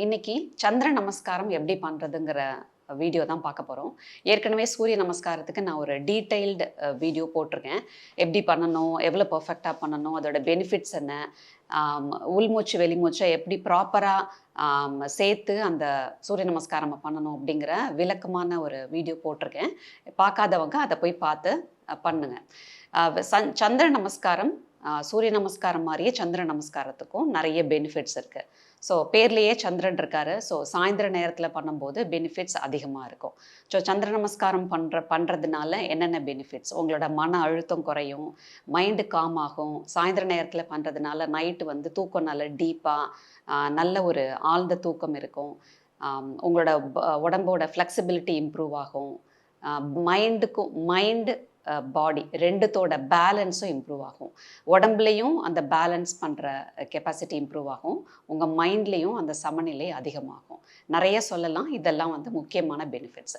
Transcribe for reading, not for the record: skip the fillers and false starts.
இன்னைக்கு சந்திர நமஸ்காரம் எப்படி பண்ணுறதுங்கிற வீடியோ தான் பார்க்க போகிறோம். ஏற்கனவே சூரிய நமஸ்காரத்துக்கு நான் ஒரு டீட்டெயில்டு வீடியோ போட்டிருக்கேன். எப்படி பண்ணணும், எவ்வளோ பர்ஃபெக்டாக பண்ணணும், அதோட பெனிஃபிட்ஸ் என்ன, உள்மூச்சு வெளிமூச்சை எப்படி ப்ராப்பராக சேர்த்து அந்த சூரிய நமஸ்காரம் பண்ணணும் அப்படிங்கிற விளக்கமான ஒரு வீடியோ போட்டிருக்கேன். பார்க்காதவங்க அதை போய் பார்த்து பண்ணுங்க. சந்திர நமஸ்காரம் சூரிய நமஸ்காரம் மாதிரியே சந்திர நமஸ்காரத்துக்கும் நிறைய பெனிஃபிட்ஸ் இருக்குது. ஸோ பேர்லேயே சந்திரன் இருக்காரு. ஸோ சாயந்தர நேரத்தில் பண்ணும்போது பெனிஃபிட்ஸ் அதிகமாக இருக்கும். ஸோ சந்திர நமஸ்காரம் பண்ணுறதுனால என்னென்ன பெனிஃபிட்ஸ், உங்களோட மன அழுத்தம் குறையும், மைண்டு காம் ஆகும். சாயந்தர நேரத்தில் பண்ணுறதுனால நைட்டு வந்து தூக்கம் நல்ல டீப்பாக நல்ல ஒரு ஆழ்ந்த தூக்கம் இருக்கும். உங்களோட உடம்போட ஃப்ளெக்சிபிலிட்டி இம்ப்ரூவ் ஆகும். மைண்டு பாடி ரெண்டுத்தோட பேலன்ஸும் இம்ப்ரூவ் ஆகும். உடம்புலையும் அந்த பேலன்ஸ் பண்ணுற கெப்பாசிட்டி இம்ப்ரூவ் ஆகும். உங்கள் மைண்ட்லேயும் அந்த சமநிலை அதிகமாகும். நிறைய சொல்லலாம். இதெல்லாம் வந்து முக்கியமான பெனிஃபிட்ஸ்.